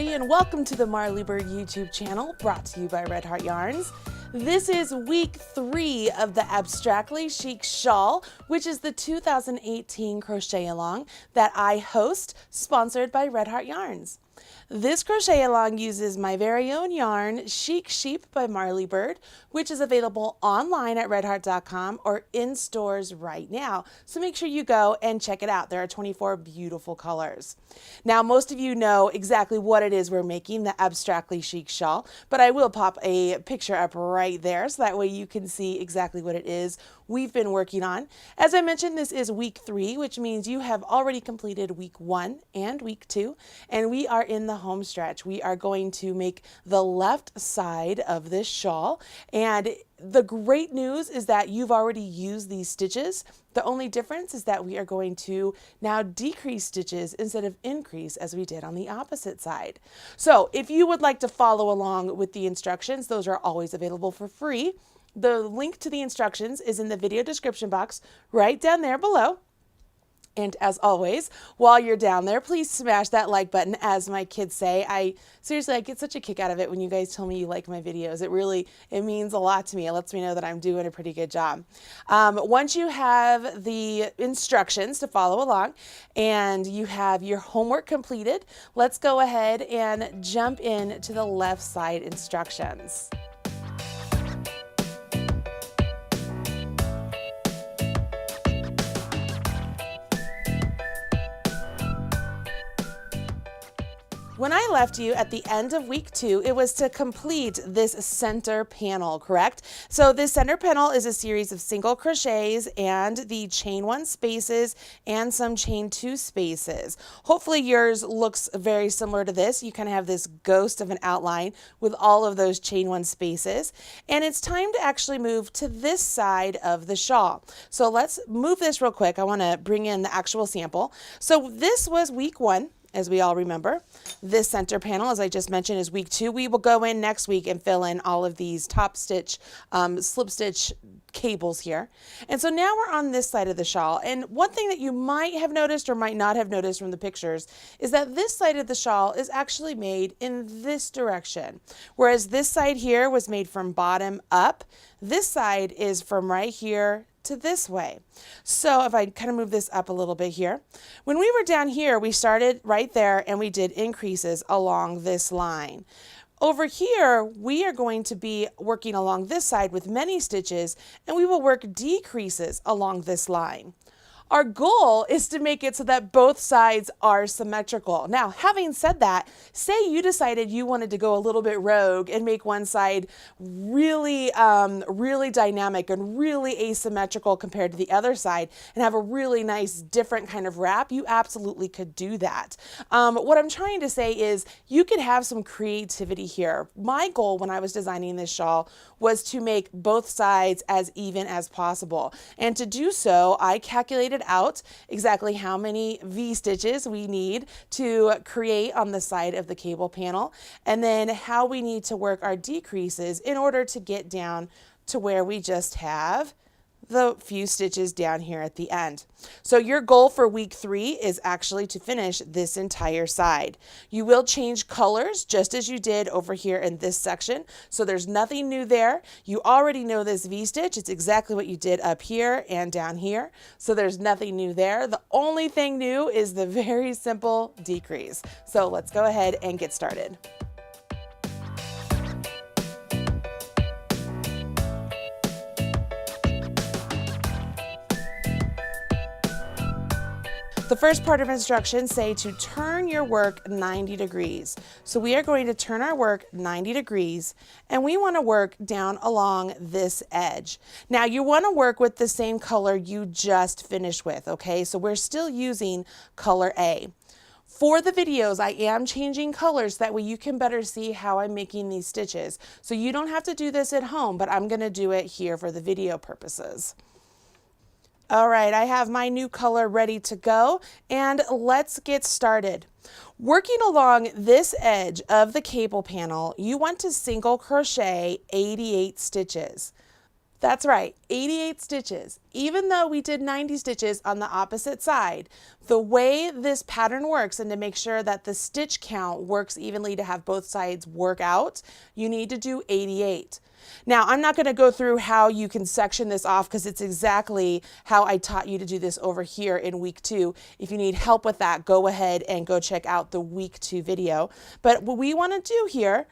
everybody, and welcome to the Marley Bird YouTube channel, brought to you by Red Heart Yarns. This is week 3 of the Abstractly Chic Shawl, which is the 2018 crochet along that I host, sponsored by Red Heart Yarns. This crochet along uses my very own yarn, Chic Sheep by Marley Bird, which is available online at redheart.com or in stores right now. So make sure you go and check it out. There are 24 beautiful colors. Now, most of you know exactly what it is we're making, the Abstractly Chic Shawl, but I will pop a picture up right there so that way you can see exactly what it is we've been working on. As I mentioned, this is week 3, which means you have already completed week 1 and week 2, and we are in the home stretch. We are going to make the left side of this shawl, and the great news is that you've already used these stitches. The only difference is that we are going to now decrease stitches instead of increase as we did on the opposite side. So if you would like to follow along with the instructions, those are always available for free. The link to the instructions is in the video description box right down there below. And as always, while you're down there, please smash that like button, as my kids say. I get such a kick out of it when you guys tell me you like my videos. It means a lot to me. It lets me know that I'm doing a pretty good job. Once you have the instructions to follow along and you have your homework completed, let's go ahead and jump into the left side instructions. When I left you at the end of week 2, it was to complete this center panel, correct? So this center panel is a series of single crochets and the chain 1 spaces and some chain 2 spaces. Hopefully yours looks very similar to this. You kind of have this ghost of an outline with all of those chain 1 spaces. And it's time to actually move to this side of the shawl. So let's move this real quick. I want to bring in the actual sample. So this was week 1. As we all remember. This center panel, as I just mentioned, is week 2. We will go in next week and fill in all of these top stitch, slip stitch cables here. And so now we're on this side of the shawl. And one thing that you might have noticed or might not have noticed from the pictures is that this side of the shawl is actually made in this direction. Whereas this side here was made from bottom up. This side is from right here to this way. So if I kind of move this up a little bit here, when we were down here, we started right there and we did increases along this line. Over here, we are going to be working along this side with many stitches, and we will work decreases along this line. Our goal is to make it so that both sides are symmetrical. Now, having said that, say you decided you wanted to go a little bit rogue and make one side really, really dynamic and really asymmetrical compared to the other side and have a really nice different kind of wrap, you absolutely could do that. What I'm trying to say is you could have some creativity here. My goal when I was designing this shawl was to make both sides as even as possible. And to do so, I calculated out exactly how many V stitches we need to create on the side of the cable panel, and then how we need to work our decreases in order to get down to where we just have the few stitches down here at the end. So your goal for week 3 is actually to finish this entire side. You will change colors just as you did over here in this section. So there's nothing new there. You already know this V-stitch. It's exactly what you did up here and down here. So there's nothing new there. The only thing new is the very simple decrease. So let's go ahead and get started. The first part of instructions say to turn your work 90 degrees. So we are going to turn our work 90 degrees and we want to work down along this edge. Now you want to work with the same color you just finished with, okay? So we're still using color A. For the videos, I am changing colors, that way you can better see how I'm making these stitches. So you don't have to do this at home, but I'm going to do it here for the video purposes. All right, I have my new color ready to go, and let's get started. Working along this edge of the cable panel, you want to single crochet 88 stitches. That's right, 88 stitches. Even though we did 90 stitches on the opposite side, the way this pattern works, and to make sure that the stitch count works evenly to have both sides work out, you need to do 88. Now, I'm not going to go through how you can section this off because it's exactly how I taught you to do this over here in week 2. If you need help with that, go ahead and go check out the week 2 video. But what we want to do here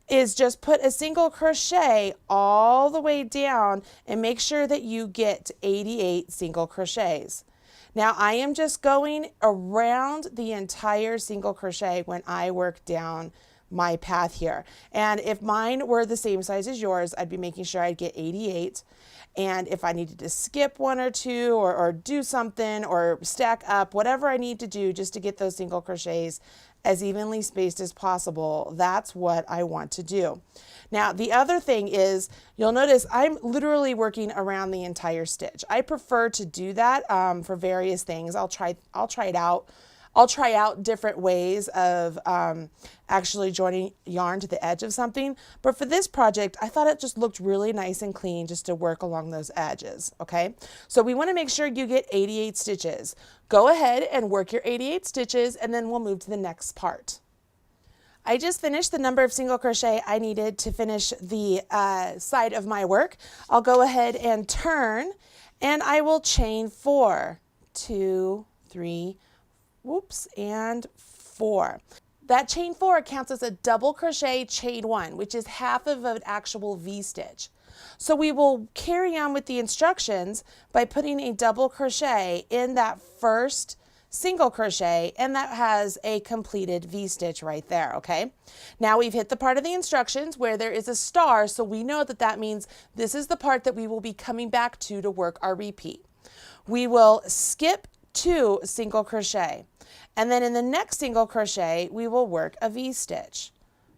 is just put a single crochet all the way down and make sure that you get 88 single crochets. Now I am just going around the entire single crochet when I work down my path here. And if mine were the same size as yours, I'd be making sure I'd get 88. And if I needed to skip one or two or do something or stack up, whatever I need to do just to get those single crochets as evenly spaced as possible, that's what I want to do. Now, the other thing is, you'll notice I'm literally working around the entire stitch. I prefer to do that for various things. I'll try it out. I'll try out different ways of actually joining yarn to the edge of something. But for this project, I thought it just looked really nice and clean just to work along those edges, okay? So we want to make sure you get 88 stitches. Go ahead and work your 88 stitches, and then we'll move to the next part. I just finished the number of single crochet I needed to finish the side of my work. I'll go ahead and turn, and I will chain 4, 2, 3, whoops, and 4. That chain 4 counts as a double crochet chain 1, which is half of an actual V-stitch. So we will carry on with the instructions by putting a double crochet in that first single crochet, and that has a completed V-stitch right there, okay? Now we've hit the part of the instructions where there is a star, so we know that that means this is the part that we will be coming back to work our repeat. We will skip 2 single crochet, and then in the next single crochet we will work a V-stitch.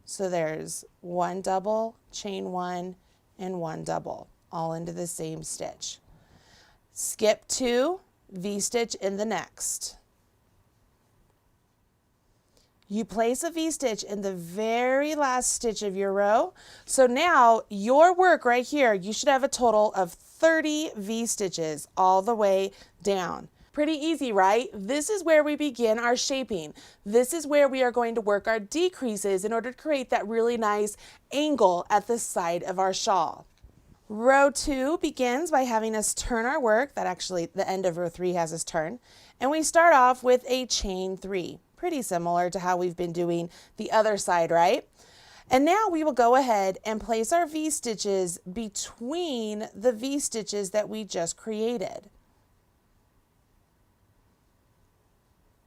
So there's 1 double, chain 1, and 1 double, all into the same stitch. Skip 2, V-stitch in the next. You place a V-stitch in the very last stitch of your row. So now your work right here, you should have a total of 30 V-stitches all the way down. Pretty easy, right? This is where we begin our shaping. This is where we are going to work our decreases in order to create that really nice angle at the side of our shawl. Row 2 begins by having us turn our work. That actually, the end of row 3 has us turn. And we start off with a chain 3. Pretty similar to how we've been doing the other side, right? And now we will go ahead and place our V-stitches between the V-stitches that we just created.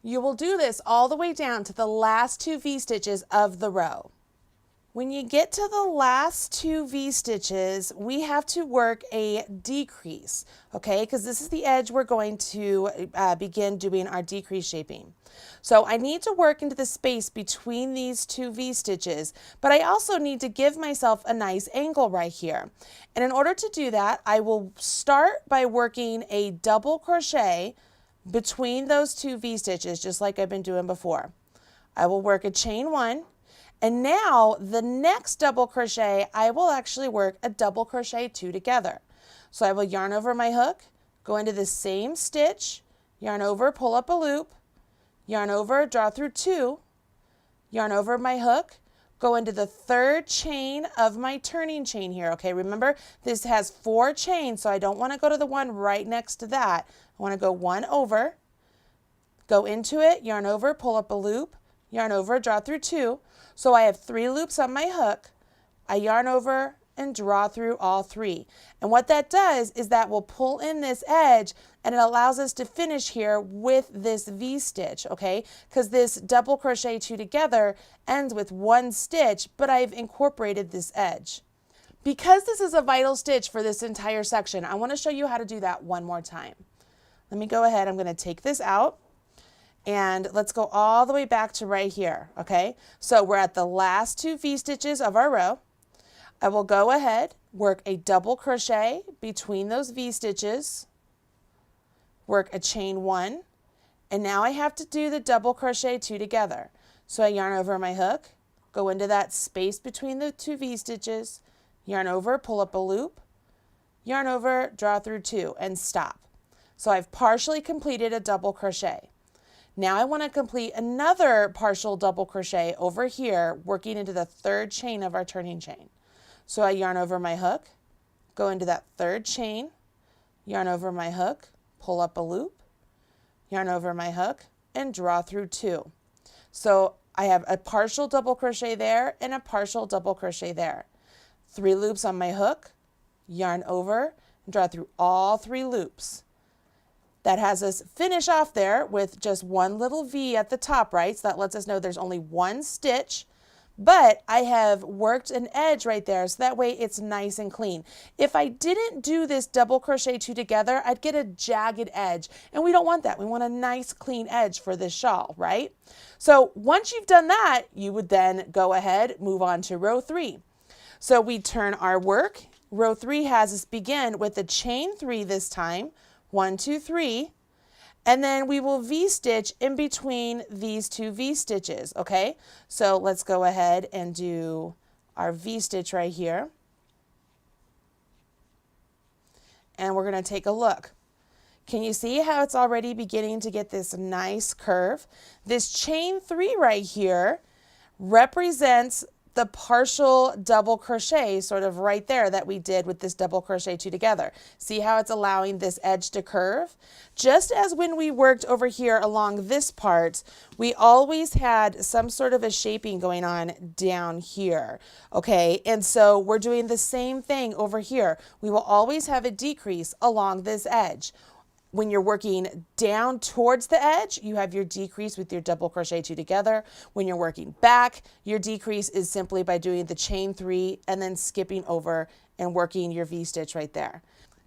You will do this all the way down to the last 2 V-stitches of the row. When you get to the last 2 V-stitches, we have to work a decrease, okay? Because this is the edge we're going to begin doing our decrease shaping. So I need to work into the space between these 2 V-stitches, but I also need to give myself a nice angle right here. And in order to do that, I will start by working a double crochet between those 2 V-stitches, just like I've been doing before. I will work a chain 1. And now the next double crochet, I will actually work a double crochet 2 together. So I will yarn over my hook, go into the same stitch, yarn over, pull up a loop, yarn over, draw through 2, yarn over my hook, go into the 3rd chain of my turning chain here. Okay, remember this has 4 chains, so I don't want to go to the one right next to that. I want to go 1 over, go into it, yarn over, pull up a loop, yarn over, draw through 2. So I have 3 loops on my hook. I yarn over and draw through all 3. And what that does is that will pull in this edge, and it allows us to finish here with this V-stitch, okay? Because this double crochet 2 together ends with 1 stitch, but I've incorporated this edge. Because this is a vital stitch for this entire section, I want to show you how to do that one more time. Let me go ahead. I'm going to take this out. And let's go all the way back to right here, okay? So we're at the last 2 V-stitches of our row. I will go ahead, work a double crochet between those V-stitches, work a chain 1, and now I have to do the double crochet 2 together. So I yarn over my hook, go into that space between the 2 V-stitches, yarn over, pull up a loop, yarn over, draw through 2, and stop. So I've partially completed a double crochet. Now I want to complete another partial double crochet over here, working into the 3rd chain of our turning chain. So I yarn over my hook, go into that 3rd chain, yarn over my hook, pull up a loop, yarn over my hook, and draw through 2. So I have a partial double crochet there and a partial double crochet there. 3 loops on my hook, yarn over, and draw through all 3 loops. That has us finish off there with just one little V at the top, right? So that lets us know there's only 1 stitch, but I have worked an edge right there, so that way it's nice and clean. If I didn't do this double crochet 2 together, I'd get a jagged edge, and we don't want that. We want a nice clean edge for this shawl, right? So once you've done that, you would then go ahead, move on to row 3. So we turn our work. Row 3 has us begin with a chain 3 this time, 1, 2, 3, and then we will V-stitch in between these 2 V-stitches, okay? So let's go ahead and do our V-stitch right here. And we're going to take a look. Can you see how it's already beginning to get this nice curve? This chain 3 right here represents the partial double crochet sort of right there that we did with this double crochet 2 together. See how it's allowing this edge to curve? Just as when we worked over here along this part, we always had some sort of a shaping going on down here, okay? And so we're doing the same thing over here. We will always have a decrease along this edge. When you're working down towards the edge, you have your decrease with your double crochet 2 together. When you're working back, your decrease is simply by doing the chain 3 and then skipping over and working your V-stitch right there.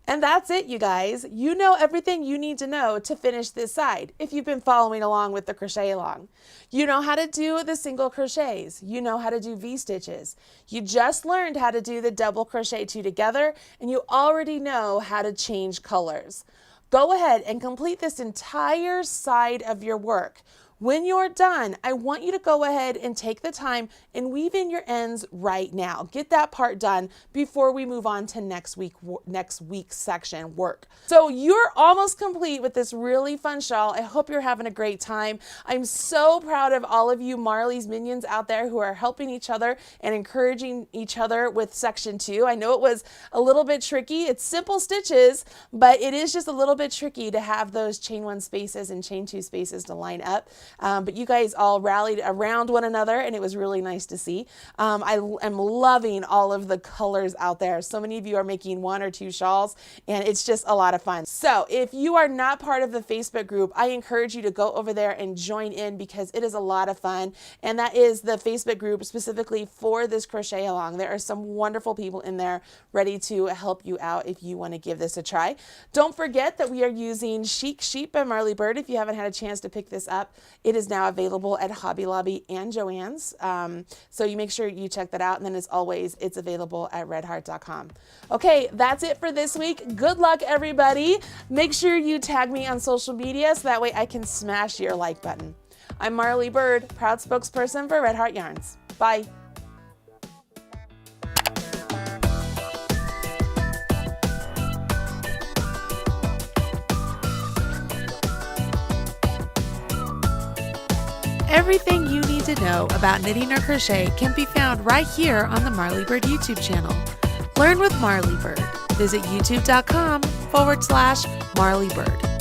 And that's it, you guys. You know everything you need to know to finish this side if you've been following along with the crochet along. You know how to do the single crochets. You know how to do V-stitches. You just learned how to do the double crochet 2 together, and you already know how to change colors. Go ahead and complete this entire side of your work. When you're done, I want you to go ahead and take the time and weave in your ends right now. Get that part done before we move on to next week's section work. So you're almost complete with this really fun shawl. I hope you're having a great time. I'm so proud of all of you Marley's minions out there who are helping each other and encouraging each other with section 2. I know it was a little bit tricky. It's simple stitches, but it is just a little bit tricky to have those chain 1 spaces and chain 2 spaces to line up. But you guys all rallied around one another, and it was really nice to see. I am loving all of the colors out there. So many of you are making 1 or 2 shawls, and it's just a lot of fun. So if you are not part of the Facebook group, I encourage you to go over there and join in because it is a lot of fun. And that is the Facebook group specifically for this crochet along. There are some wonderful people in there ready to help you out if you want to give this a try. Don't forget that we are using Chic Sheep by Marley Bird. If you haven't had a chance to pick this up, it is now available at Hobby Lobby and Joann's. So you make sure you check that out. And then as always, it's available at redheart.com. Okay, that's it for this week. Good luck, everybody. Make sure you tag me on social media so that way I can smash your like button. I'm Marley Bird, proud spokesperson for Red Heart Yarns. Bye. Everything you need to know about knitting or crochet can be found right here on the Marley Bird YouTube channel. Learn with Marley Bird. Visit youtube.com/Marley Bird.